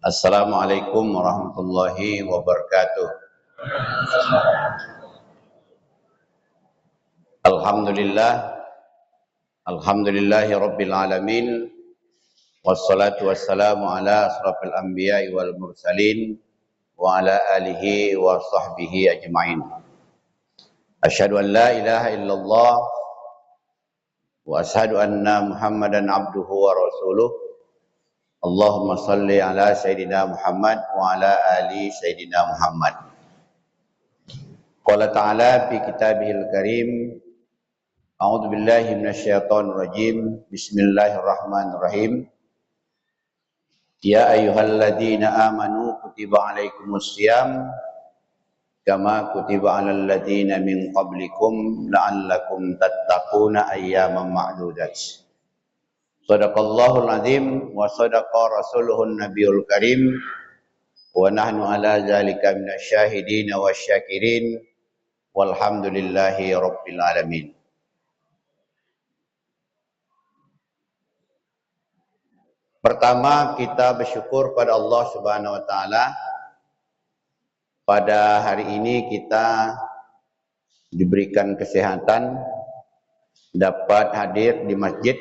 Assalamualaikum warahmatullahi wabarakatuh. Alhamdulillah, alhamdulillahi rabbil alamin. Wassalatu wassalamu ala asrafil anbiya'i wal mursalin wa ala alihi wa sahbihi ajma'in. Asyhadu an la ilaha illallah wa asyhadu anna Muhammadan abduhu wa rasuluh. Allahumma salli ala Sayyidina Muhammad wa ala ali Sayyidina Muhammad. Qala ta'ala fi kitabihil karim, a'udzu billahi minasyaitonir rajim. Bismillahirrahmanirrahim. Ya ayyuhalladzina amanu kutiba alaikumusiyam kama kutiba alal ladzina min qablikum la'allakum tattaquna ayyaman ma'dudat. Shadaqallahul azim wa shadaqa rasuluhun nabiyul karim wa nahnu ala dzalika minasyahidin wasyakirin walhamdulillahi rabbil alamin. Pertama, kita bersyukur pada Allah Subhanahu wa taala. Pada hari ini kita diberikan kesehatan dapat hadir di masjid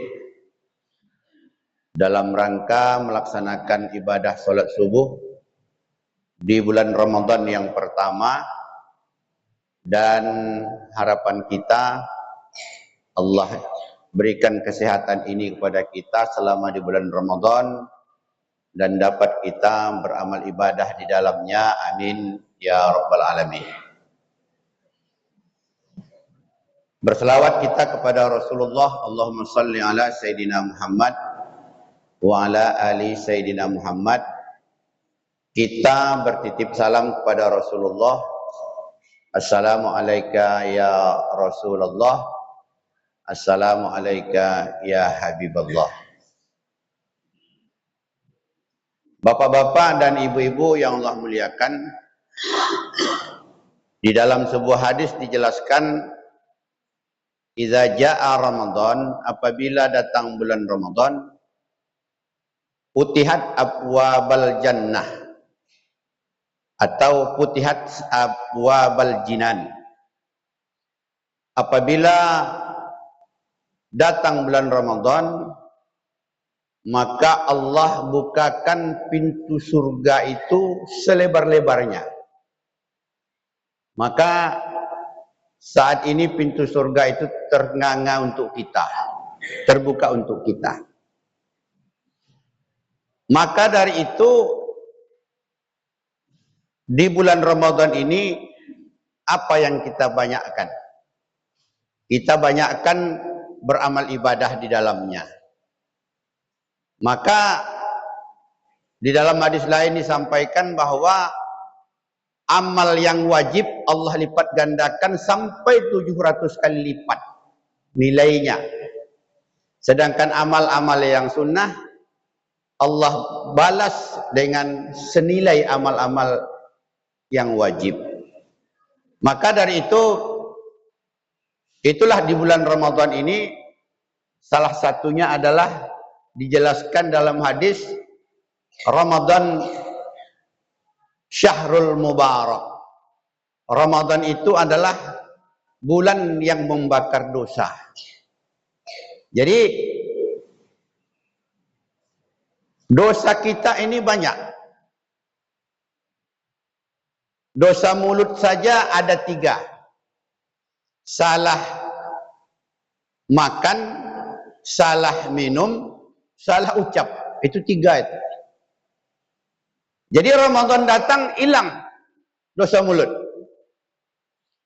dalam rangka melaksanakan ibadah salat subuh di bulan Ramadan yang pertama, dan harapan kita Allah berikan kesehatan ini kepada kita selama di bulan Ramadan dan dapat kita beramal ibadah di dalamnya. Amin ya rabbal alamin. Berselawat kita kepada Rasulullah. Allahumma salli ala Sayyidina Muhammad wa ala ali Sayyidina Muhammad. Kita bertitip salam kepada Rasulullah. Assalamu alayka ya Rasulullah. Assalamu alayka ya Habiballah. Bapak-bapak dan ibu-ibu yang Allah muliakan, di dalam sebuah hadis dijelaskan, idza jaa Ramadan, apabila datang bulan Ramadan, futihat abwabal jannah atau futihat abwabal jinan. Apabila datang bulan Ramadan, maka Allah bukakan pintu surga itu selebar-lebarnya. Maka saat ini pintu surga itu ternganga untuk kita, terbuka untuk kita. Maka dari itu, di bulan Ramadan ini apa yang kita banyakkan? Kita banyakkan beramal ibadah di dalamnya. Maka di dalam hadis lain disampaikan bahwa amal yang wajib Allah lipat gandakan sampai 700 kali lipat nilainya. Sedangkan amal-amal yang sunnah Allah balas dengan senilai amal-amal yang wajib. Maka dari itu, itulah di bulan Ramadan ini salah satunya adalah dijelaskan dalam hadis, Ramadan Syahrul Mubarak. Ramadan itu adalah bulan yang membakar dosa. Jadi dosa kita ini banyak. Dosa mulut saja ada 3. Salah makan, salah minum, salah ucap. Itu 3 itu. Jadi Ramadan datang, hilang dosa mulut.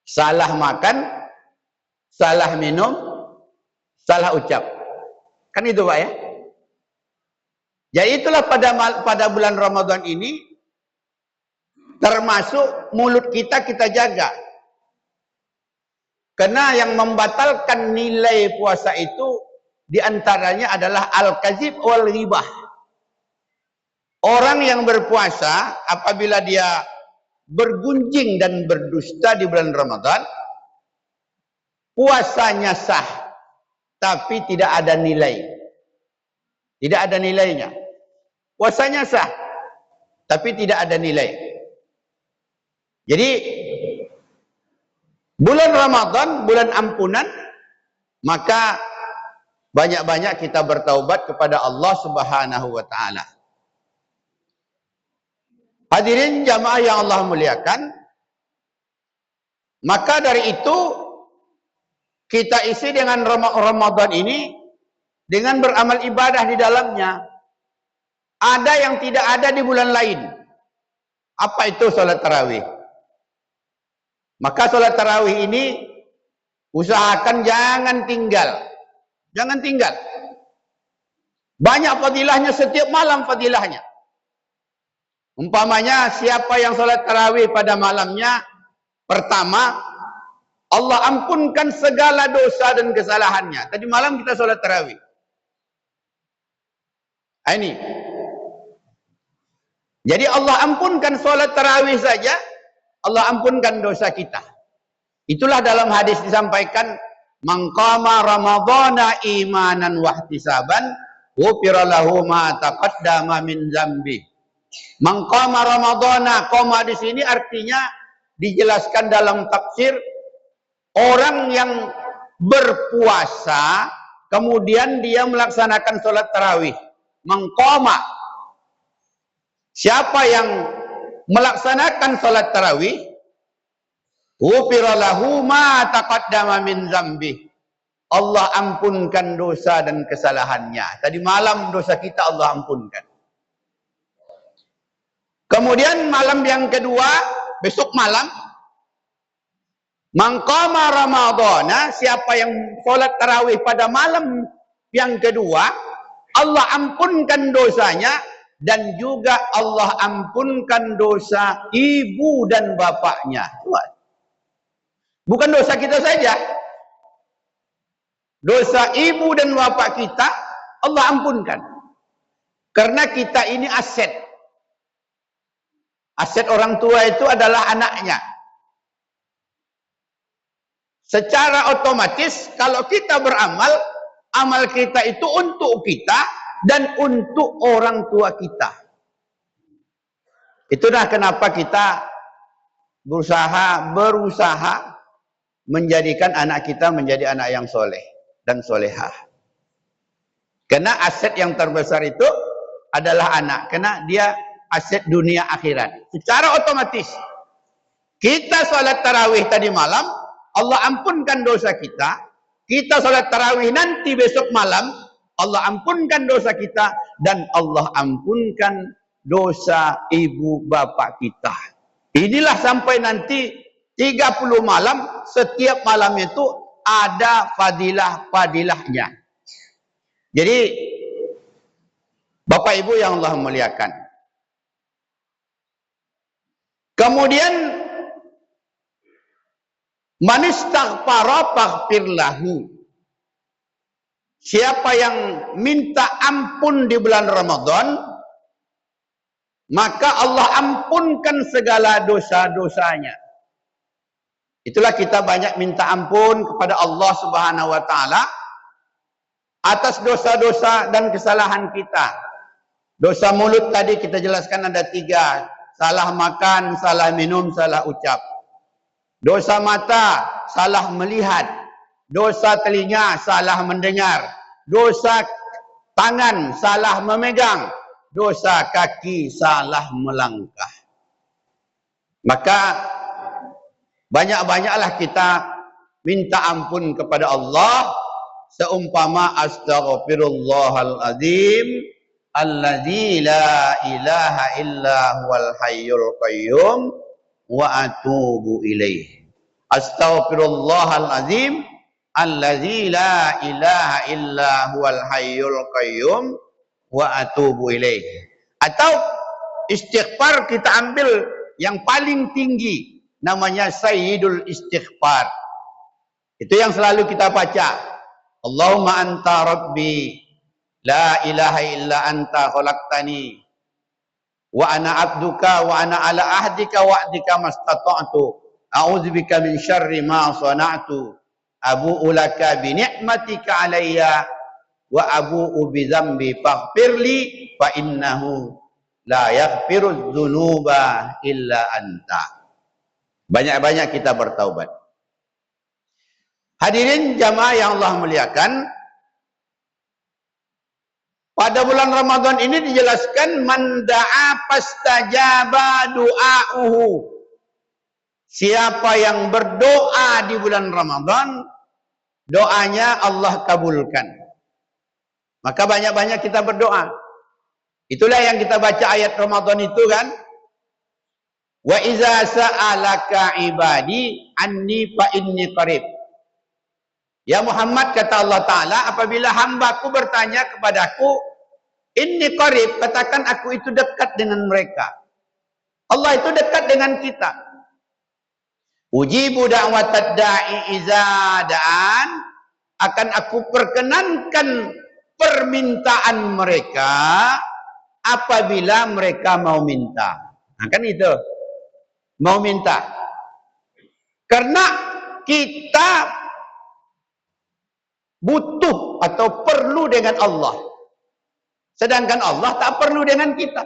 Salah makan, salah minum, salah ucap. Kan itu Pak ya? Jadi itulah pada bulan Ramadan ini, termasuk mulut kita jaga. Karena yang membatalkan nilai puasa itu diantaranya adalah al-kadzib wal ghibah. Orang yang berpuasa apabila dia bergunjing dan berdusta di bulan Ramadan, puasanya sah, tapi tidak ada nilai. Tidak ada nilainya. Puasanya sah, tapi tidak ada nilai. Jadi bulan Ramadan, bulan ampunan, maka banyak-banyak kita bertaubat kepada Allah Subhanahu wa taala. Hadirin jamaah yang Allah muliakan, maka dari itu kita isi dengan Ramadan ini dengan beramal ibadah di dalamnya. Ada yang tidak ada di bulan lain. Apa itu salat tarawih? Maka salat tarawih ini usahakan jangan tinggal. Jangan tinggal. Banyak fadilahnya, setiap malam fadilahnya. Umpamanya siapa yang salat tarawih pada malamnya, pertama Allah ampunkan segala dosa dan kesalahannya. Tadi malam kita salat tarawih. Ini. Jadi Allah ampunkan salat tarawih saja, Allah ampunkan dosa kita. Itulah dalam hadis disampaikan, man qama ramadhana imanan wa ihtisaban ghufira lahu ma taqaddama min dzambi. Man qama ramadhana, qama di sini artinya dijelaskan dalam tafsir orang yang berpuasa kemudian dia melaksanakan salat tarawih. Man qama, siapa yang melaksanakan salat tarawih, ghufira lahu ma taqaddama min dzambi. Allah ampunkan dosa dan kesalahannya. Tadi malam dosa kita Allah ampunkan. Kemudian malam yang kedua, besok malam, man qama ramadhana, siapa yang salat tarawih pada malam yang kedua, Allah ampunkan dosanya. Dan juga Allah ampunkan dosa ibu dan bapaknya. Bukan dosa kita saja. Dosa ibu dan bapak kita Allah ampunkan. Karena kita ini aset. Aset orang tua itu adalah anaknya. Secara otomatis kalau kita beramal, amal kita itu untuk kita dan untuk orang tua kita. Itulah kenapa kita berusaha menjadikan anak kita menjadi anak yang soleh dan solehah. Karena aset yang terbesar itu adalah anak. Karena dia aset dunia akhirat. Secara otomatis kita salat tarawih tadi malam, Allah ampunkan dosa kita. Kita salat tarawih nanti besok malam, Allah ampunkan dosa kita dan Allah ampunkan dosa ibu bapak kita. Inilah sampai nanti 30 malam, setiap malam itu ada fadilah-fadilahnya. Jadi Bapak Ibu yang Allah muliakan. Kemudian man istaghfara faghfir lahu. Siapa yang minta ampun di bulan Ramadan, maka Allah ampunkan segala dosa-dosanya. Itulah kita banyak minta ampun kepada Allah Subhanahu wa taala atas dosa-dosa dan kesalahan kita. Dosa mulut tadi kita jelaskan ada 3. Salah makan, salah minum, salah ucap. Dosa mata, salah melihat. Dosa telinga, salah mendengar. Dosa tangan, salah memegang. Dosa kaki, salah melangkah. Maka banyak-banyaklah kita minta ampun kepada Allah. Seumpama astaghfirullahal azim alladzi la ilaha illa huwal hayyul qayyum wa atubu ilaih. Astaghfirullahal azim alladzi la ilaha illa huwal hayyul qayyum wa atubu ilaih. Atau istighfar kita ambil yang paling tinggi, namanya sayyidul istighfar. Itu yang selalu kita baca. Allahumma anta rabbi la ilaha illa anta khalaqtani wa ana abduka wa ana ala ahdika wa'dika mastata'tu a'udzubika min syarri ma sana'tu abu'u laka bi ni'matika alayya wa abu'u bi dzambi faghfirli fa innahu la yaghfirudz dzunuba illa anta. Banyak-banyak kita bertaubat. Hadirin jamaah yang Allah muliakan, pada bulan Ramadan ini dijelaskan man da'a fastajaba du'auhu. Siapa yang berdoa di bulan Ramadan, doanya Allah kabulkan. Maka banyak-banyak kita berdoa. Itulah yang kita baca ayat Ramadan itu kan. Wa iza sa'alaka ibadi anni fa inni qarib. Ya Muhammad, kata Allah Ta'ala, apabila hambaku bertanya kepadaku, inni qarib, katakan aku itu dekat dengan mereka. Allah itu dekat dengan kita. Ujibu da'watad da'i iza da'an, akan aku perkenankan permintaan mereka apabila mereka mau minta. Nah, kan itu. Mau minta. Karena kita butuh atau perlu dengan Allah. Sedangkan Allah tak perlu dengan kita.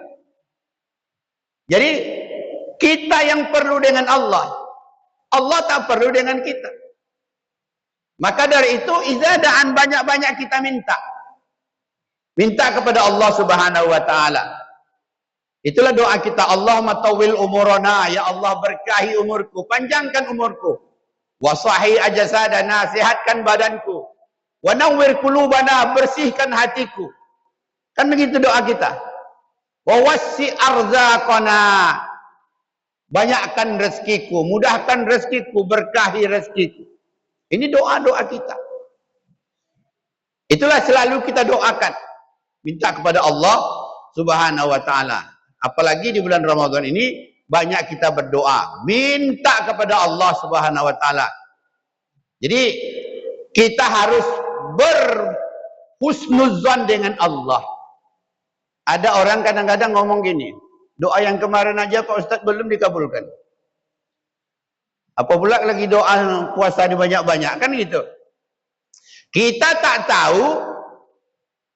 Jadi kita yang perlu dengan Allah. Allah tak perlu dengan kita. Maka dari itu izadaan banyak-banyak kita minta. Minta kepada Allah Subhanahu wa taala. Itulah doa kita, Allahumma tawwil umurana, ya Allah berkahi umurku, panjangkan umurku. Wa sahih ajsadana, sehatkan badanku. Wa nawwir qulubana, bersihkan hatiku. Kan begitu doa kita. Wa wassi arzaqana, banyakkan rezekiku, mudahkan rezekiku, berkahi rezekiku. Ini doa-doa kita. Itulah selalu kita doakan. Minta kepada Allah Subhanahu wa taala. Apalagi di bulan Ramadan ini banyak kita berdoa, minta kepada Allah Subhanahu wa taala. Jadi kita harus berhusnuzan dengan Allah. Ada orang kadang-kadang ngomong gini, doa yang kemarin aja Pak Ustaz belum dikabulkan. Apa pula lagi doa puasa di banyak-banyak, kan gitu. Kita tak tahu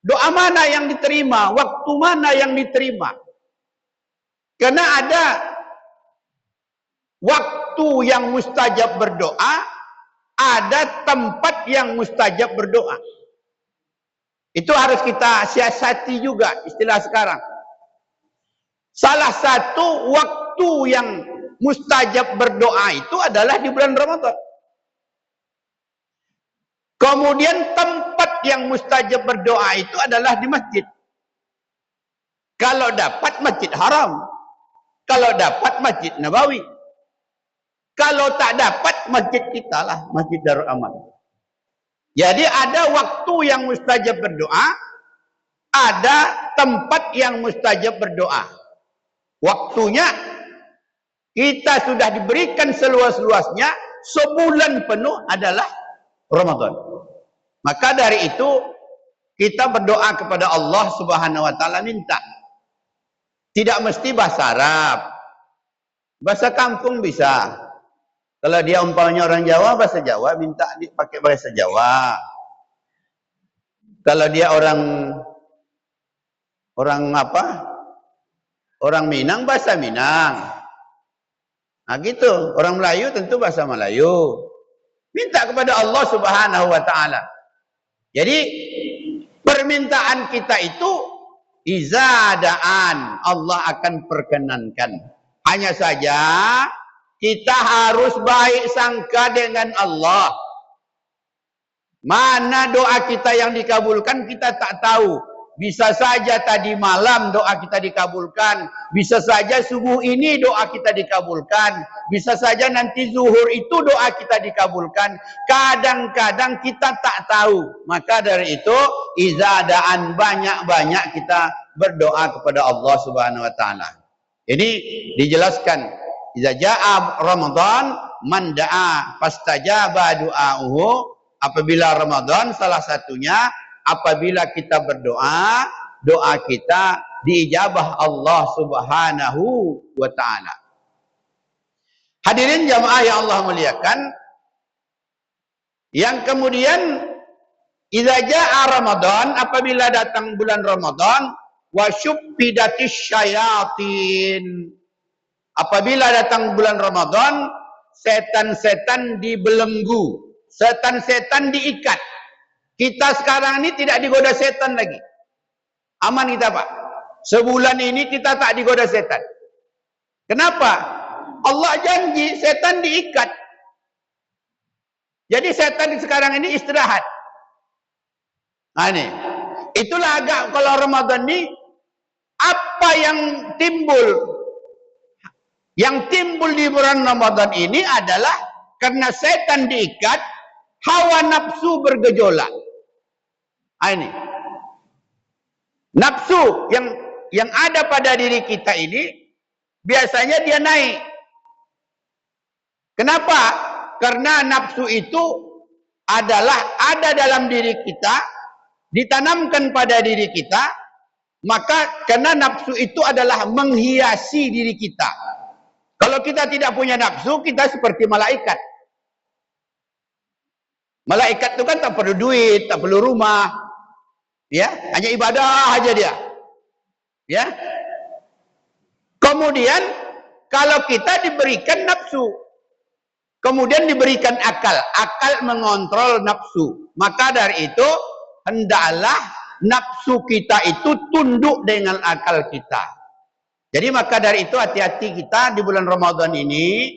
doa mana yang diterima, waktu mana yang diterima. Karena ada waktu yang mustajab berdoa, ada tempat yang mustajab berdoa. Itu harus kita siasati juga istilah sekarang. Salah satu waktu yang mustajab berdoa itu adalah di bulan Ramadan. Kemudian tempat yang mustajab berdoa itu adalah di masjid. Kalau dapat Masjid Haram, kalau dapat Masjid Nabawi, kalau tak dapat masjid kita lah, Masjid Darul Aman. Jadi ada waktu yang mustajab berdoa, ada tempat yang mustajab berdoa. Waktunya kita sudah diberikan seluas-luasnya, sebulan penuh adalah Ramadan. Maka dari itu kita berdoa kepada Allah Subhanahu wa taala, minta. Tidak mesti bahasa Arab. Bahasa kampung bisa. Kalau dia umpamanya orang Jawa, bahasa Jawa, minta dipakai bahasa Jawa. Kalau dia orang apa? Orang Minang, bahasa Minang. Nah gitu. Orang Melayu tentu bahasa Melayu. Minta kepada Allah Subhanahu wa taala. Jadi permintaan kita itu izadaan, Allah akan perkenankan. Hanya saja kita harus baik sangka dengan Allah. Mana doa kita yang dikabulkan kita tak tahu. Bisa saja tadi malam doa kita dikabulkan. Bisa saja subuh ini doa kita dikabulkan. Bisa saja nanti zuhur itu doa kita dikabulkan. Kadang-kadang kita tak tahu. Maka dari itu, izadaan banyak-banyak kita berdoa kepada Allah Subhanahu wa taala. Ini dijelaskan, iza jaa Ramadan man da'a fastajaba du'auhu. Apabila Ramadan, salah satunya apabila kita berdoa, doa kita diijabah Allah Subhanahu wa taala. Hadirin jamaah yang Allah muliakan, yang kemudian idza jaa Ramadan, apabila datang bulan Ramadan, wa syubbidatis syayatin. Apabila datang bulan Ramadan, setan-setan dibelenggu, setan-setan diikat. Kita sekarang ini tidak digoda setan lagi. Aman kita, Pak. Sebulan ini kita tak digoda setan. Kenapa? Allah janji setan diikat. Jadi setan sekarang ini istirahat. Nah ini. Itulah agak kalau Ramadan ini apa yang timbul? Yang timbul di bulan Ramadan ini adalah karena setan diikat, hawa nafsu bergejolak. Nah, ini. Nafsu yang ada pada diri kita ini biasanya dia naik. Kenapa? Karena nafsu itu adalah ada dalam diri kita, ditanamkan pada diri kita, maka karena nafsu itu adalah menghiasi diri kita. Kalau kita tidak punya nafsu, kita seperti malaikat. Malaikat itu kan tak perlu duit, tak perlu rumah. Ya, hanya ibadah aja dia. Ya. Kemudian kalau kita diberikan nafsu, kemudian diberikan akal, akal mengontrol nafsu. Maka dari itu hendaklah nafsu kita itu tunduk dengan akal kita. Jadi maka dari itu hati-hati kita di bulan Ramadan ini,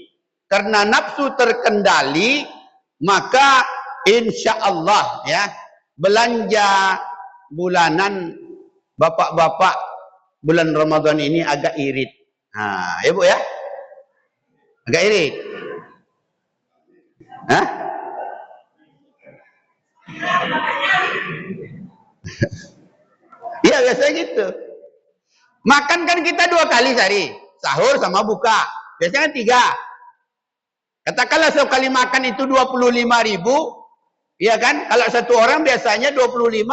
karena nafsu terkendali, maka insya Allah ya belanja bulanan bapak-bapak bulan Ramadan ini agak irit. Nah, ya Bu ya, agak irit. Hah? Iya biasanya gitu. Makan kan kita 2 kali sehari, sahur sama buka. Biasanya kan 3. Katakanlah sekali makan itu 25.000, iya kan? Kalau satu orang biasanya 75,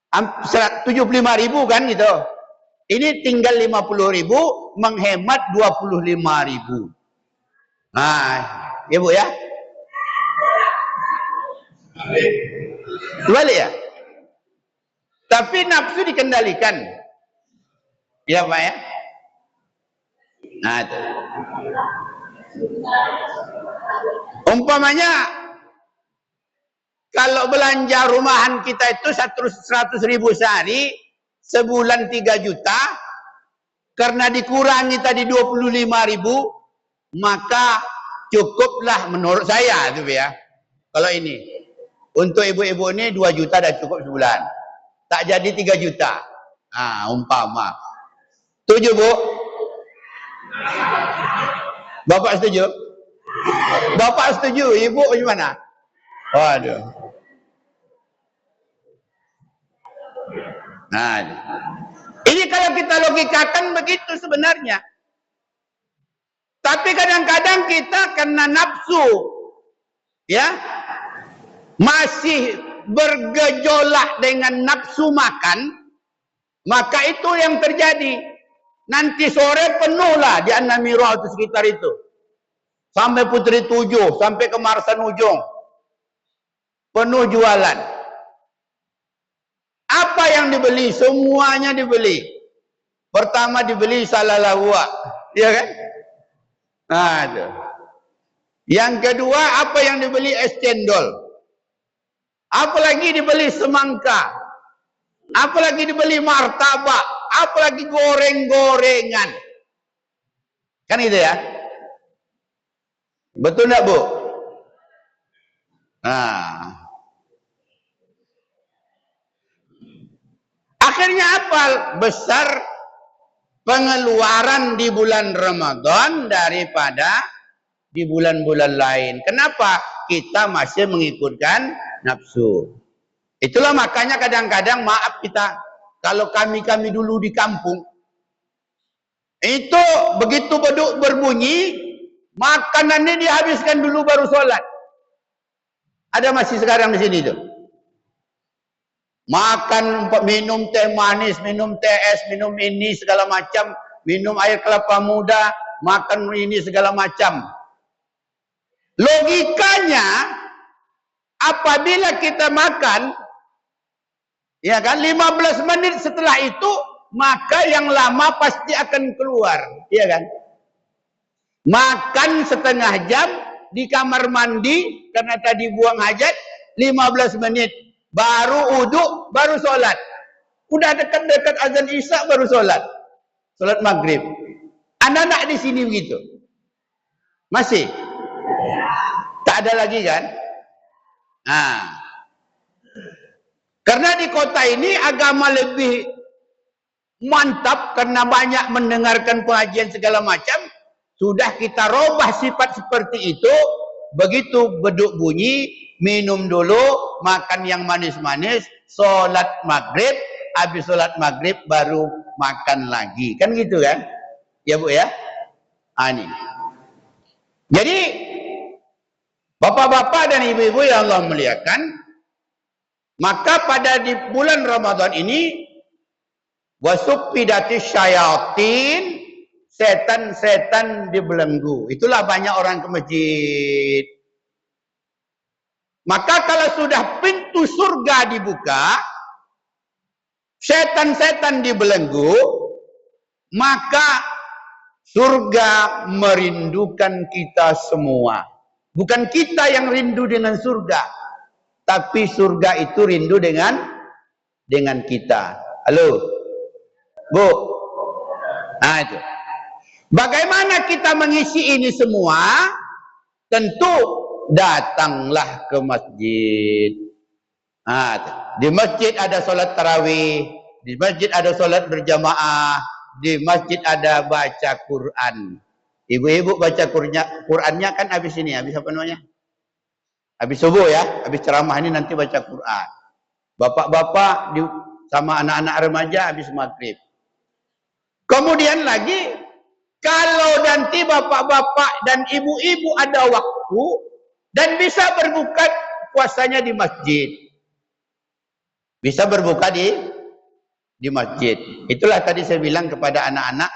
75.000 kan gitu. Ini tinggal 50.000, menghemat 25.000. Nah, ya Bu ya. Balik ya. Tapi nafsu dikendalikan. Ya Pak ya. Nah itu. Umpamanya kalau belanja rumahan kita itu 100.000 sehari, sebulan 3 juta, karena dikurangi tadi 25.000, maka cukuplah menurut saya itu ya. Kalau ini untuk ibu-ibu ini 2 juta dah cukup sebulan. Tak jadi 3 juta. Ah, umpama. Setuju, Bu? Bapak setuju? Bapak setuju, Ibu gimana? Waduh. Nah, ini kalau kita logikakan begitu sebenarnya. Tapi kadang-kadang kita kena nafsu, ya, masih bergejolak dengan nafsu makan, maka itu yang terjadi. Nanti sore penuhlah di An-Namirah itu sekitar itu. Sampai Putri 7, sampai ke Marsan Ujung. Penuh jualan. Apa yang dibeli? Semuanya dibeli. Pertama dibeli salalahua. Iya kan? Nah, itu. Yang kedua, apa yang dibeli? Es cendol. Apalagi dibeli semangka. Apalagi dibeli martabak. Apalagi goreng-gorengan. Kan itu ya? Betul enggak, Bu? Nah. Akhirnya apa? Besar pengeluaran di bulan Ramadan daripada di bulan-bulan lain. Kenapa? Kita masih mengikutkan nafsu. Itulah makanya kadang-kadang maaf kita, kalau kami dulu di kampung, itu begitu beduk berbunyi, makanannya dihabiskan dulu baru sholat. Ada masih sekarang di sini tuh. Makan, minum teh manis, minum teh es, minum ini segala macam, minum air kelapa muda, makan ini segala macam. Logikanya, apabila kita makan, Ya kan? 15 menit setelah itu, maka yang lama pasti akan keluar. Iya kan? Makan setengah jam di kamar mandi karena tadi buang hajat 15 menit. Baru uduk, baru sholat. Udah dekat-dekat azan isya baru sholat. Sholat maghrib. Anak-anak di sini begitu. Masih? Tak ada lagi kan? Nah. Karena di kota ini agama lebih mantap karena banyak mendengarkan pengajian segala macam. Sudah kita robah sifat seperti itu. Begitu beduk bunyi, minum dulu, makan yang manis-manis, sholat maghrib, habis sholat maghrib baru makan lagi. Kan gitu kan? Ya Bu ya? Ini. Jadi, bapak-bapak dan ibu-ibu yang Allah muliakan, maka pada di bulan Ramadan ini, wasuffidatis syayatin, setan-setan dibelenggu. Itulah banyak orang ke masjid. Maka kalau sudah pintu surga dibuka, setan-setan dibelenggu, maka surga merindukan kita semua. Bukan kita yang rindu dengan surga, tapi surga itu rindu dengan kita. Halo, Bu. Nah itu. Bagaimana kita mengisi ini semua? Tentu datanglah ke masjid. Nah, di masjid ada sholat tarawih, di masjid ada sholat berjamaah, di masjid ada baca Quran. Ibu-ibu baca Qurannya kan habis ini, habis apa namanya? Habis subuh ya, habis ceramah ini nanti baca Quran. Bapak-bapak sama anak-anak remaja habis maghrib. Kemudian lagi, kalau nanti bapak-bapak dan ibu-ibu ada waktu dan bisa berbuka puasanya di masjid. Bisa berbuka di masjid. Itulah tadi saya bilang kepada anak-anak,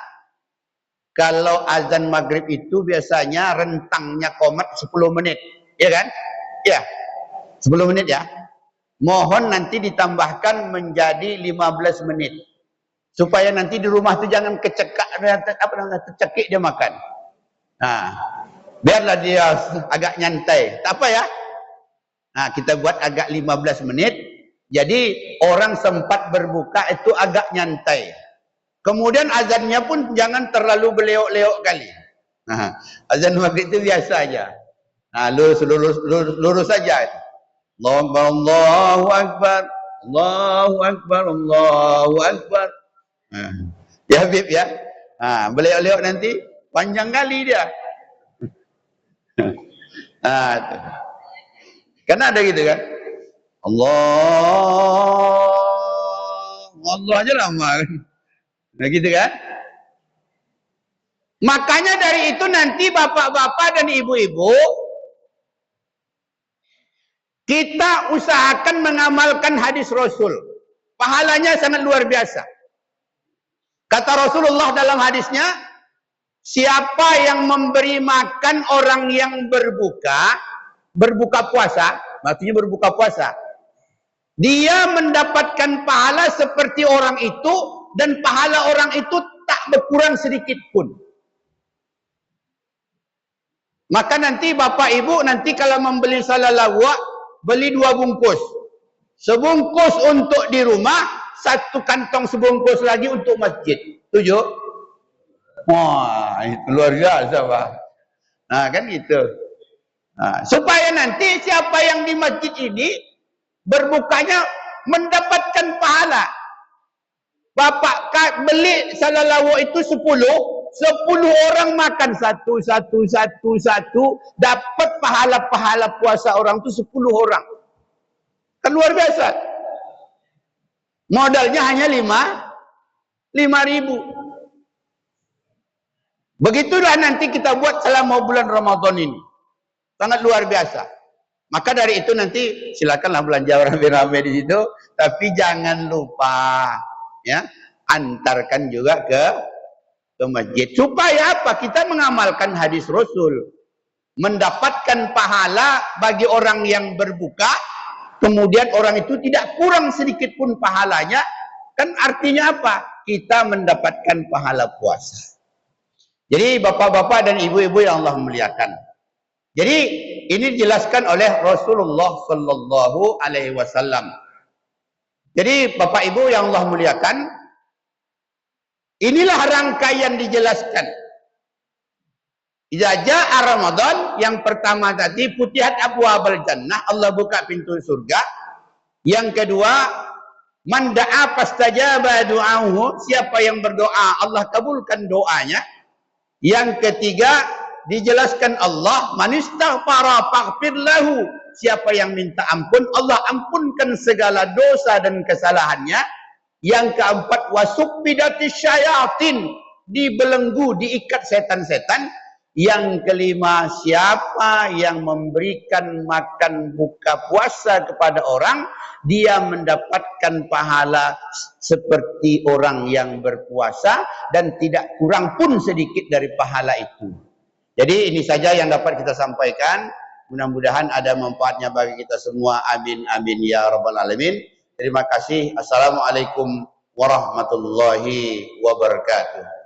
kalau azan maghrib itu biasanya rentangnya komat 10 menit. Ya kan? Ya, 10 menit ya. Mohon nanti ditambahkan menjadi 15 menit. Supaya nanti di rumah itu jangan tercekik dia makan. Nah, biarlah dia agak nyantai. Tak apa ya. Nah, kita buat agak 15 menit. Jadi orang sempat berbuka itu agak nyantai. Kemudian azannya pun jangan terlalu beleok-leok kali. Nah, azan maghrib itu biasa aja. Nah, lurus saja. Allahu Akbar, Allahu Akbar, Allahu Akbar. Ya Habib ya. Beleok-leok nanti panjang kali dia. Karena ada gitu kan. Allah aja lama. Nah gitu kan. Makanya dari itu nanti bapak-bapak dan ibu-ibu, kita usahakan mengamalkan hadis Rasul. Pahalanya sangat luar biasa. Kata Rasulullah dalam hadisnya, siapa yang memberi makan orang yang berbuka puasa, maksudnya berbuka puasa, dia mendapatkan pahala seperti orang itu, dan pahala orang itu tak berkurang sedikit pun. Maka nanti bapak ibu nanti kalau membeli salalawak, beli 2 bungkus. Sebungkus untuk di rumah, 1 kantong sebungkus lagi untuk masjid. Setuju? Wah, itu luar biasa, Pak. Nah, kan gitu. Nah, supaya nanti siapa yang di masjid ini berbukanya mendapatkan pahala. Bapak beli salalawak itu 10 orang makan satu, dapat pahala puasa orang itu 10 orang. Kan luar biasa. Modalnya hanya 5.000. Begitulah nanti kita buat selama bulan Ramadan ini. Sangat luar biasa. Maka dari itu nanti silakanlah belanja rame-rame di situ, tapi jangan lupa ya, antarkan juga ke masjid. Supaya apa? Kita mengamalkan hadis Rasul. Mendapatkan pahala bagi orang yang berbuka, kemudian orang itu tidak kurang sedikit pun pahalanya, kan artinya apa? Kita mendapatkan pahala puasa. Jadi bapak-bapak dan ibu-ibu yang Allah muliakan. Jadi ini dijelaskan oleh Rasulullah Sallallahu Alaihi Wasallam. Jadi bapak ibu yang Allah muliakan, inilah rangkaian dijelaskan. Idza jaa Ramadan, yang pertama tadi futihat abwaabul jannah, Allah buka pintu surga. Yang kedua, man da'a fastajaba du'ahu, siapa yang berdoa Allah kabulkan doanya. Yang ketiga, dijelaskan Allah, man istaghfara faghfir lahu, siapa yang minta ampun Allah ampunkan segala dosa dan kesalahannya. Yang keempat, wasubbidatis syayatin, dibelenggu, diikat setan-setan. Yang kelima, siapa yang memberikan makan buka puasa kepada orang, dia mendapatkan pahala seperti orang yang berpuasa dan tidak kurang pun sedikit dari pahala itu. Jadi ini saja yang dapat kita sampaikan. Mudah-mudahan ada manfaatnya bagi kita semua. Amin amin ya rabbal alamin. Terima kasih. Assalamualaikum warahmatullahi wabarakatuh.